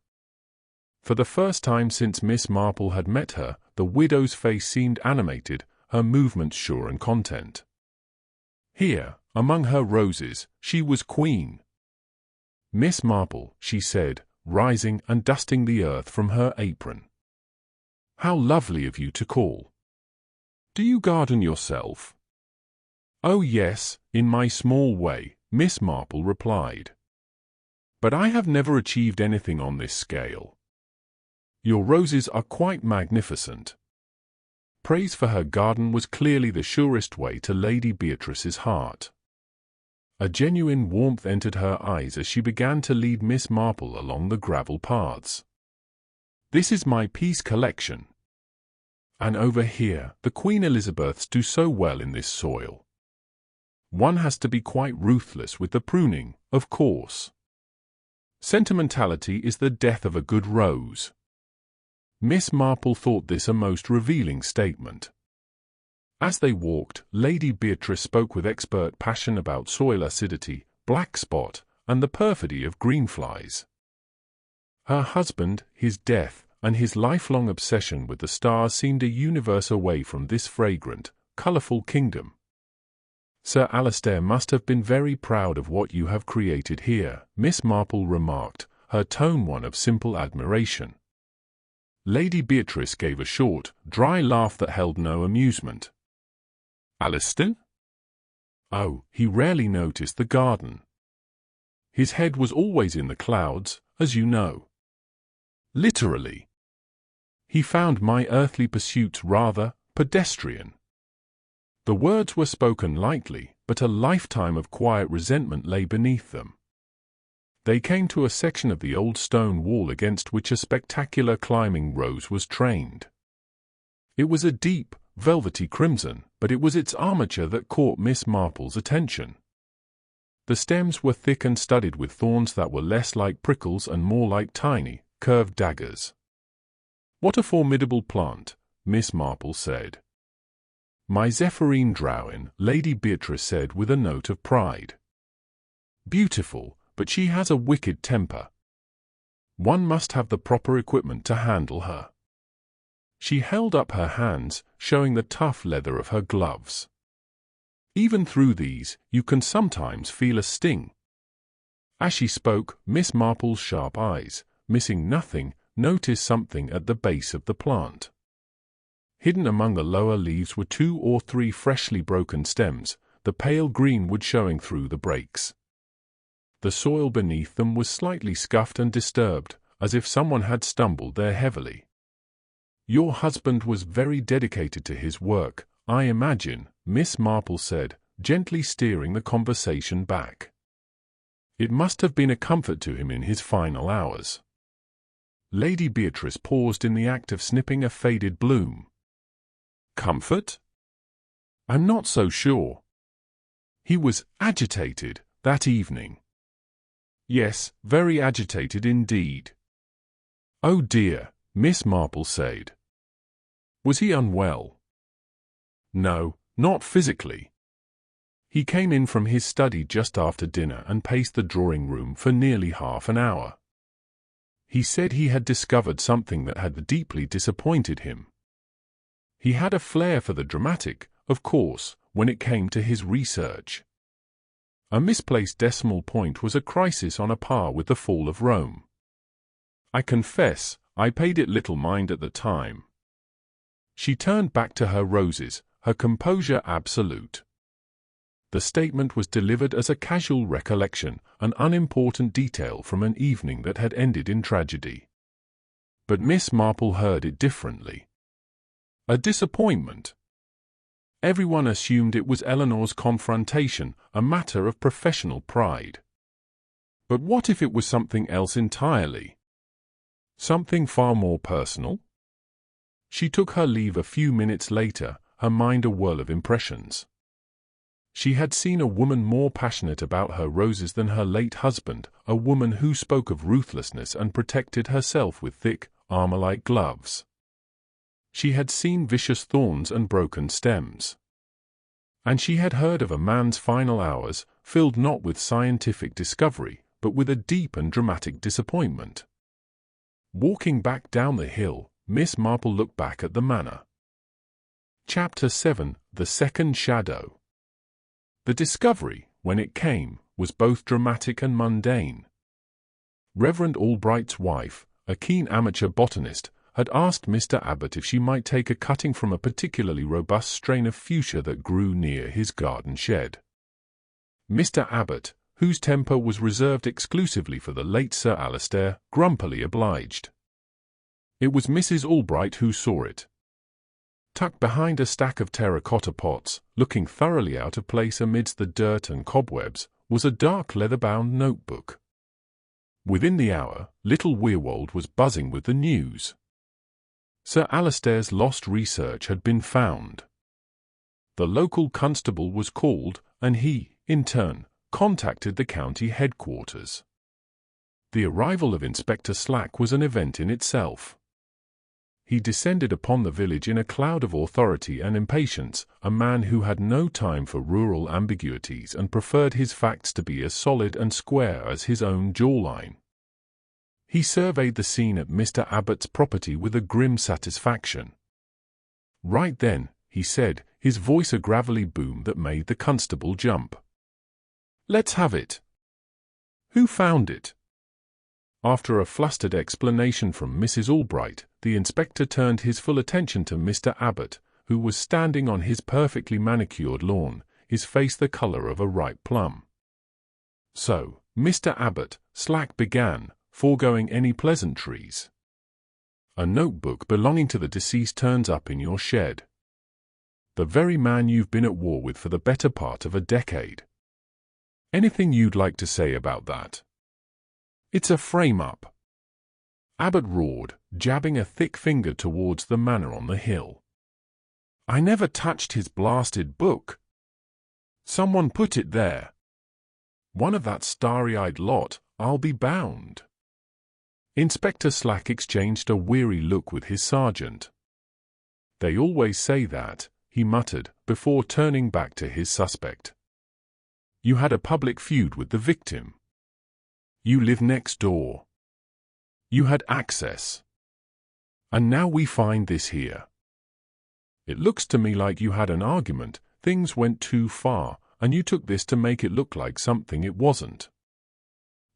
For the first time since Miss Marple had met her, the widow's face seemed animated, her movements sure and content. Here, among her roses, she was queen. "Miss Marple," she said, rising and dusting the earth from her apron. "How lovely of you to call. Do you garden yourself?" "Oh yes, in my small way," Miss Marple replied. "But I have never achieved anything on this scale. Your roses are quite magnificent." Praise for her garden was clearly the surest way to Lady Beatrice's heart. A genuine warmth entered her eyes as she began to lead Miss Marple along the gravel paths. "This is my peace collection. And over here, the Queen Elizabeths do so well in this soil. One has to be quite ruthless with the pruning, of course. Sentimentality is the death of a good rose. Miss Marple thought this a most revealing statement. As they walked, Lady Beatrice spoke with expert passion about soil acidity, black spot, and the perfidy of greenflies. Her husband, his death, and his lifelong obsession with the stars seemed a universe away from this fragrant, colourful kingdom. "Sir Alistair must have been very proud of what you have created here," Miss Marple remarked, her tone one of simple admiration. Lady Beatrice gave a short, dry laugh that held no amusement. "Alistair? Oh, he rarely noticed the garden. His head was always in the clouds, as you know. Literally. He found my earthly pursuits rather pedestrian." The words were spoken lightly, but a lifetime of quiet resentment lay beneath them. They came to a section of the old stone wall against which a spectacular climbing rose was trained. It was a deep, velvety crimson, but it was its armature that caught Miss Marple's attention. The stems were thick and studded with thorns that were less like prickles and more like tiny, curved daggers. "What a formidable plant," Miss Marple said. "My Zephyrine Drowin," Lady Beatrice said with a note of pride. "Beautiful, but she has a wicked temper. One must have the proper equipment to handle her." She held up her hands, showing the tough leather of her gloves. "Even through these, you can sometimes feel a sting." As she spoke, Miss Marple's sharp eyes, missing nothing, noticed something at the base of the plant. Hidden among the lower leaves were 2 or 3 freshly broken stems, the pale green wood showing through the breaks. The soil beneath them was slightly scuffed and disturbed, as if someone had stumbled there heavily. "Your husband was very dedicated to his work, I imagine," Miss Marple said, gently steering the conversation back. "It must have been a comfort to him in his final hours." Lady Beatrice paused in the act of snipping a faded bloom. "Comfort? I'm not so sure. He was agitated that evening." "Yes, very agitated indeed." "Oh dear," Miss Marple said. "Was he unwell?" "No, not physically. He came in from his study just after dinner and paced the drawing-room for nearly half an hour. He said he had discovered something that had deeply disappointed him. He had a flair for the dramatic, of course, when it came to his research. A misplaced decimal point was a crisis on a par with the fall of Rome. I confess, I paid it little mind at the time." She turned back to her roses, her composure absolute. The statement was delivered as a casual recollection, an unimportant detail from an evening that had ended in tragedy. But Miss Marple heard it differently. A disappointment. Everyone assumed it was Eleanor's confrontation, a matter of professional pride. But what if it was something else entirely? Something far more personal? She took her leave a few minutes later, her mind a whirl of impressions. She had seen a woman more passionate about her roses than her late husband, a woman who spoke of ruthlessness and protected herself with thick, armor-like gloves. She had seen vicious thorns and broken stems. And she had heard of a man's final hours, filled not with scientific discovery, but with a deep and dramatic disappointment. Walking back down the hill, Miss Marple looked back at the manor. Chapter 7: The Second Shadow. The discovery, when it came, was both dramatic and mundane. Reverend Albright's wife, a keen amateur botanist, had asked Mr. Abbot if she might take a cutting from a particularly robust strain of fuchsia that grew near his garden shed. Mr. Abbot, whose temper was reserved exclusively for the late Sir Alistair, grumpily obliged. It was Mrs. Albright who saw it. Tucked behind a stack of terracotta pots, looking thoroughly out of place amidst the dirt and cobwebs, was a dark leather-bound notebook. Within the hour, Little Weirwold was buzzing with the news. Sir Alistair's lost research had been found. The local constable was called, and he, in turn, contacted the county headquarters. The arrival of Inspector Slack was an event in itself. he descended upon the village in a cloud of authority and impatience, a man who had no time for rural ambiguities and preferred his facts to be as solid and square as his own jawline. He surveyed the scene at Mr. Abbott's property with a grim satisfaction. "Right then," he said, his voice a gravelly boom that made the constable jump. "Let's have it. Who found it?" After a flustered explanation from Mrs. Albright, the inspector turned his full attention to Mr. Abbott, who was standing on his perfectly manicured lawn, his face the color of a ripe plum. "So, Mr. Abbott," Slack began, foregoing any pleasantries, "a notebook belonging to the deceased turns up in your shed. The very man you've been at war with for the better part of a decade. Anything you'd like to say about that?" "It's a frame-up," Abbott roared, jabbing a thick finger towards the manor on the hill. "I never touched his blasted book. Someone put it there. One of that starry-eyed lot, I'll be bound." Inspector Slack exchanged a weary look with his sergeant. "They always say that," he muttered, before turning back to his suspect. "You had a public feud with the victim. You live next door. You had access. And now we find this here. It looks to me like you had an argument, things went too far, and you took this to make it look like something it wasn't."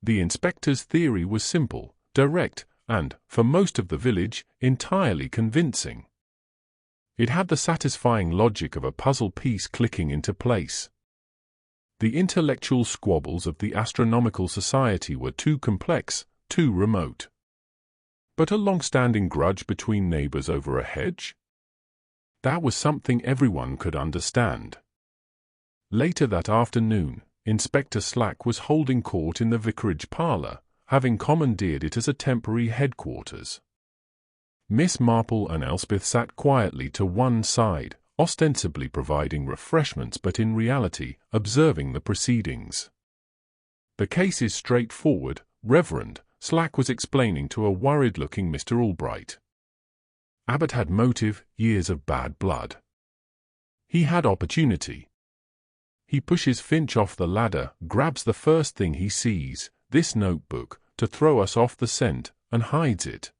The inspector's theory was simple, direct, and, for most of the village, entirely convincing. It had the satisfying logic of a puzzle piece clicking into place. The intellectual squabbles of the Astronomical Society were too complex, too remote. But a long-standing grudge between neighbors over a hedge? That was something everyone could understand. Later that afternoon, Inspector Slack was holding court in the vicarage parlor, having commandeered it as a temporary headquarters. Miss Marple and Elspeth sat quietly to one side, ostensibly providing refreshments but in reality observing the proceedings. "The case is straightforward, Reverend," Slack was explaining to a worried-looking Mr. Albright. "Abbott had motive, years of bad blood. He had opportunity. He pushes Finch off the ladder, grabs the first thing he sees, this notebook, to throw us off the scent, and hides it.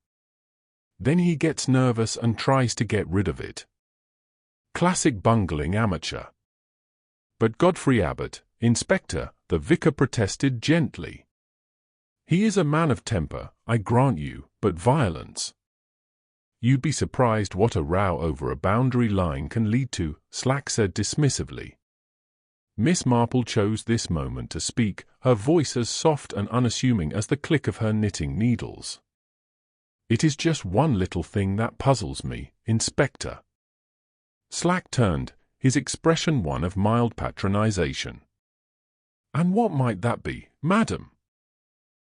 Then he gets nervous and tries to get rid of it. Classic bungling amateur." "But Godfrey Abbott, Inspector," the vicar protested gently. "He is a man of temper, I grant you, but violence. You'd be surprised what a row over a boundary line can lead to," Slack said dismissively. Miss Marple chose this moment to speak, her voice as soft and unassuming as the click of her knitting needles. "It is just one little thing that puzzles me, Inspector." Slack turned, his expression one of mild patronization. "And what might that be, madam?"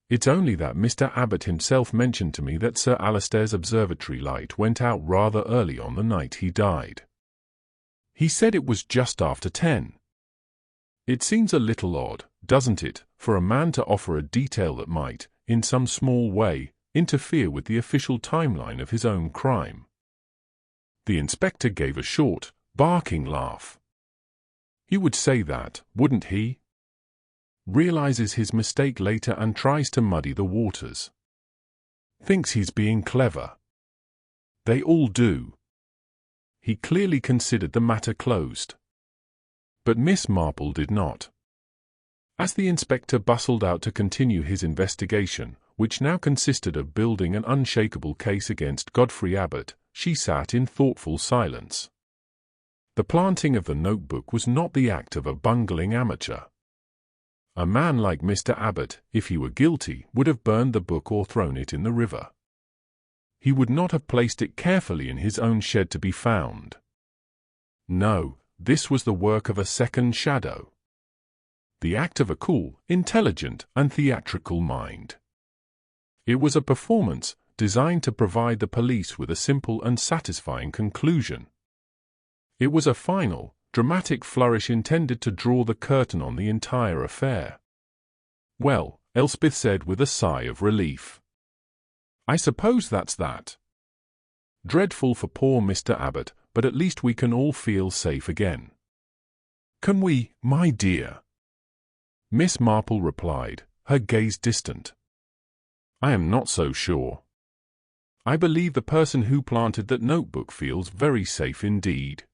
"It's only that Mr. Abbott himself mentioned to me that Sir Alistair's observatory light went out rather early on the night he died. He said it was just after 10. It seems a little odd, doesn't it, for a man to offer a detail that might, in some small way, interfere with the official timeline of his own crime." The inspector gave a short, barking laugh. "He would say that, wouldn't he? Realizes his mistake later and tries to muddy the waters. Thinks he's being clever. They all do." He clearly considered the matter closed. But Miss Marple did not. As the inspector bustled out to continue his investigation, which now consisted of building an unshakable case against Godfrey Abbott, she sat in thoughtful silence. The planting of the notebook was not the act of a bungling amateur. A man like Mr. Abbott, if he were guilty, would have burned the book or thrown it in the river. He would not have placed it carefully in his own shed to be found. No, this was the work of a second shadow. The act of a cool, intelligent, and theatrical mind. It was a performance designed to provide the police with a simple and satisfying conclusion. It was a final, dramatic flourish intended to draw the curtain on the entire affair. "Well," Elspeth said with a sigh of relief. "I suppose that's that." Dreadful for poor Mr. Abbot, but at least we can all feel safe again." "Can we, my dear?" Miss Marple replied, her gaze distant. "I am not so sure. I believe the person who planted that notebook feels very safe indeed.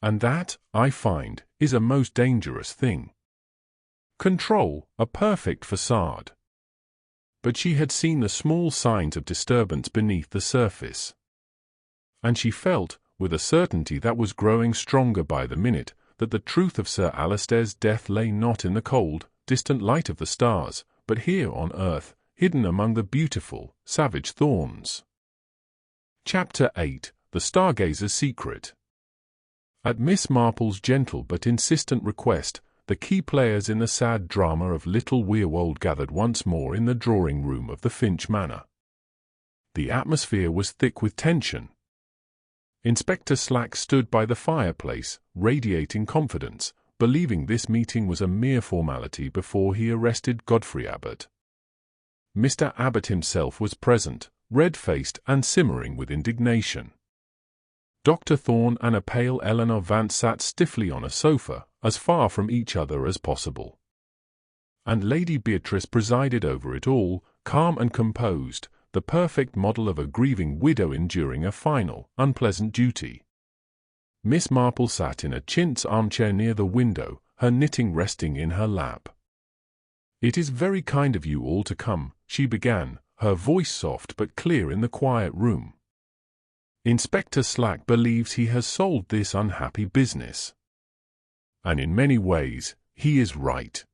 And that, I find, is a most dangerous thing. Control, a perfect facade." But she had seen the small signs of disturbance beneath the surface. And she felt, with a certainty that was growing stronger by the minute, that the truth of Sir Alistair's death lay not in the cold, distant light of the stars, but here on earth, hidden among the beautiful, savage thorns. Chapter 8: The Stargazer's Secret. At Miss Marple's gentle but insistent request, the key players in the sad drama of Little Weirwold gathered once more in the drawing-room of the Finch Manor. The atmosphere was thick with tension. Inspector Slack stood by the fireplace, radiating confidence, believing this meeting was a mere formality before he arrested Godfrey Abbott. Mr. Abbott himself was present, red-faced and simmering with indignation. Dr. Thorne and a pale Eleanor Vance sat stiffly on a sofa, as far from each other as possible. And Lady Beatrice presided over it all, calm and composed, the perfect model of a grieving widow enduring a final, unpleasant duty. Miss Marple sat in a chintz armchair near the window, her knitting resting in her lap. "It is very kind of you all to come," she began, her voice soft but clear in the quiet room. "Inspector Slack believes he has solved this unhappy business. And in many ways, he is right.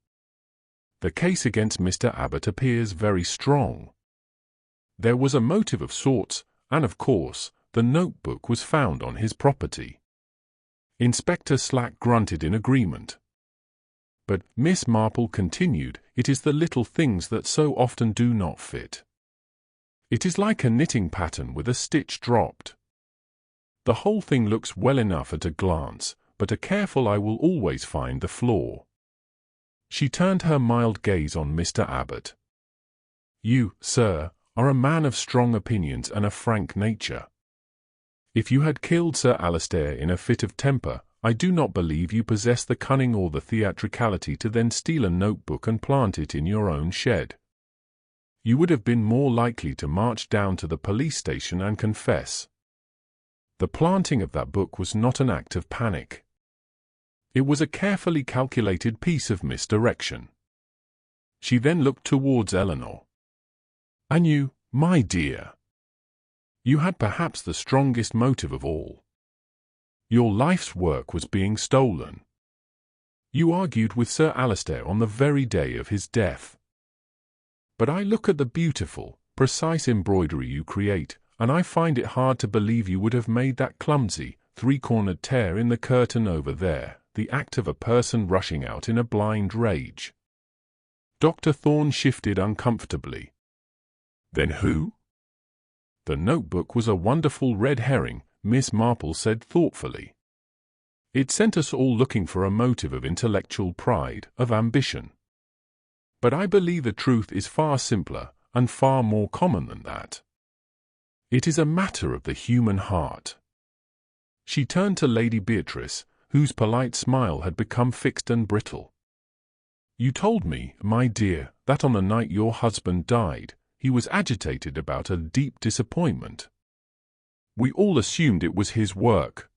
The case against Mr. Abbott appears very strong. There was a motive of sorts, and of course, the notebook was found on his property." Inspector Slack grunted in agreement. "But," Miss Marple continued, "it is the little things that so often do not fit. It is like a knitting pattern with a stitch dropped. The whole thing looks well enough at a glance, but a careful eye will always find the flaw." She turned her mild gaze on Mr. Abbott. "You, sir, are a man of strong opinions and a frank nature. If you had killed Sir Alistair in a fit of temper, I do not believe you possess the cunning or the theatricality to then steal a notebook and plant it in your own shed. You would have been more likely to march down to the police station and confess. The planting of that book was not an act of panic. It was a carefully calculated piece of misdirection." She then looked towards Eleanor. "And you, my dear? You had perhaps the strongest motive of all. Your life's work was being stolen. You argued with Sir Alistair on the very day of his death. But I look at the beautiful, precise embroidery you create, and I find it hard to believe you would have made that clumsy, three-cornered tear in the curtain over there the act of a person rushing out in a blind rage." Dr. Thorne shifted uncomfortably. "Then who?" "The notebook was a wonderful red herring," Miss Marple said thoughtfully. "It sent us all looking for a motive of intellectual pride, of ambition. But I believe the truth is far simpler and far more common than that. It is a matter of the human heart." She turned to Lady Beatrice, whose polite smile had become fixed and brittle. "You told me, my dear, that on the night your husband died, he was agitated about a deep disappointment. We all assumed it was his work.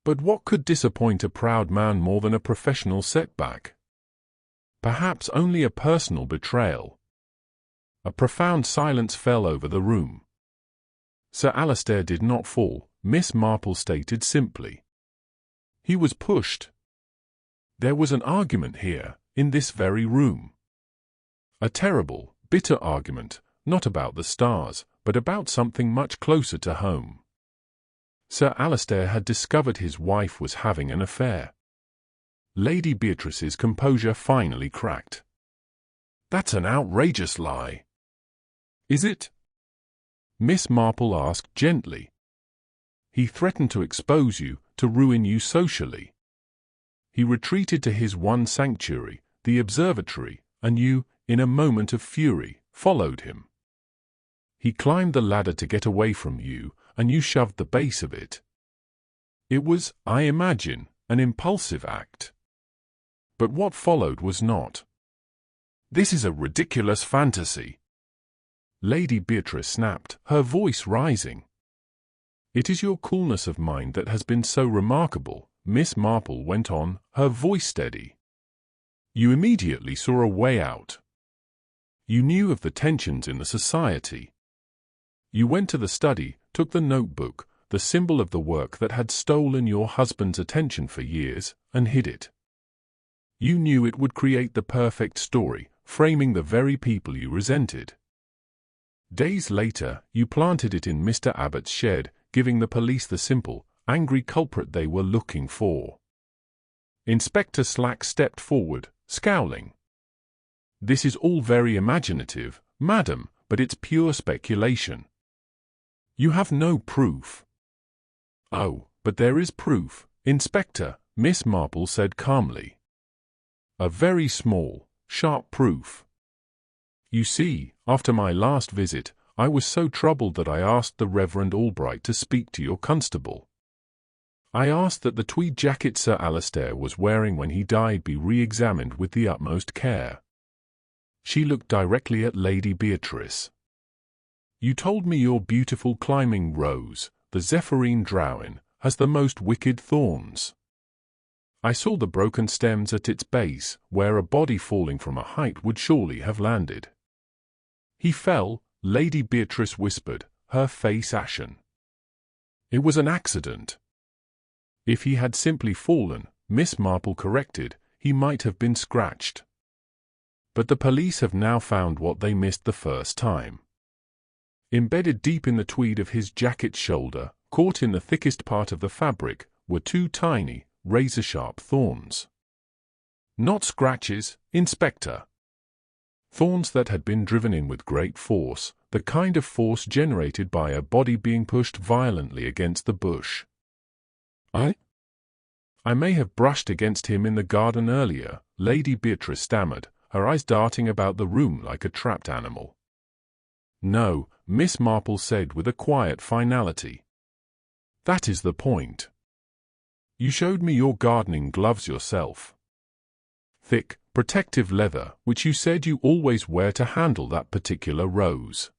But what could disappoint a proud man more than a professional setback? Perhaps only a personal betrayal." A profound silence fell over the room. Sir Alistair did not fall, Miss Marple stated simply. He was pushed. There was an argument here, in this very room. A terrible, bitter argument, not about the stars, but about something much closer to home. Sir Alistair had discovered his wife was having an affair. Lady Beatrice's composure finally cracked. "That's an outrageous lie." "Is it?" Miss Marple asked gently. "He threatened to expose you, to ruin you socially. He retreated to his one sanctuary, the observatory, and you, in a moment of fury, followed him. He climbed the ladder to get away from you, and you shoved the base of it. It was, I imagine, an impulsive act. But what followed was not. This is a ridiculous fantasy. Lady Beatrice snapped, her voice rising. It is your coolness of mind that has been so remarkable, Miss Marple went on, her voice steady. You immediately saw a way out. You knew of the tensions in the society. You went to the study, took the notebook, the symbol of the work that had stolen your husband's attention for years, and hid it. You knew it would create the perfect story, framing the very people you resented. Days later, you planted it in Mr. Abbott's shed, giving the police the simple, angry culprit they were looking for. Inspector Slack stepped forward, scowling. This is all very imaginative, madam, but it's pure speculation. You have no proof. Oh, but there is proof, Inspector, Miss Marple said calmly. A very small, sharp proof. You see, after my last visit, I was so troubled that I asked the Reverend Albright to speak to your constable. I asked that the tweed jacket Sir Alistair was wearing when he died be re-examined with the utmost care. She looked directly at Lady Beatrice. You told me your beautiful climbing rose, the Zephyrine Drowin, has the most wicked thorns. I saw the broken stems at its base, where a body falling from a height would surely have landed. He fell, Lady Beatrice whispered, her face ashen. It was an accident. If he had simply fallen, Miss Marple corrected, he might have been scratched. But the police have now found what they missed the first time. Embedded deep in the tweed of his jacket's shoulder, caught in the thickest part of the fabric, were two tiny, razor-sharp thorns. Not scratches, Inspector. Thorns that had been driven in with great force, the kind of force generated by a body being pushed violently against the bush. I may have brushed against him in the garden earlier, Lady Beatrice stammered, her eyes darting about the room like a trapped animal. No, Miss Marple said with a quiet finality. That is the point. You showed me your gardening gloves yourself. Thick, protective leather, which you said you always wear to handle that particular rose.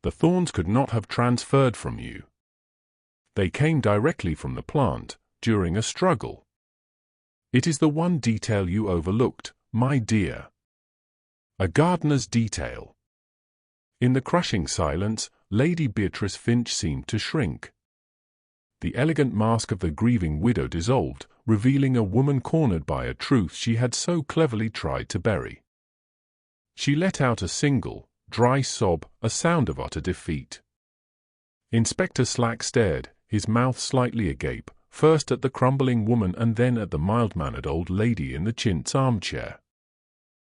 The thorns could not have transferred from you. They came directly from the plant, during a struggle. It is the one detail you overlooked, my dear. A gardener's detail. In the crushing silence, Lady Beatrice Finch seemed to shrink. The elegant mask of the grieving widow dissolved, revealing a woman cornered by a truth she had so cleverly tried to bury. She let out a single, dry sob, a sound of utter defeat. Inspector Slack stared, his mouth slightly agape, first at the crumbling woman and then at the mild-mannered old lady in the chintz armchair.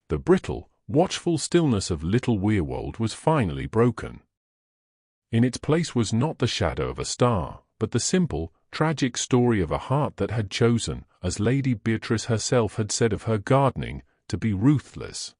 The brittle, watchful stillness of Little Weirwold was finally broken. In its place was not the shadow of a star, but the simple, tragic story of a heart that had chosen, as Lady Beatrice herself had said of her gardening, to be ruthless.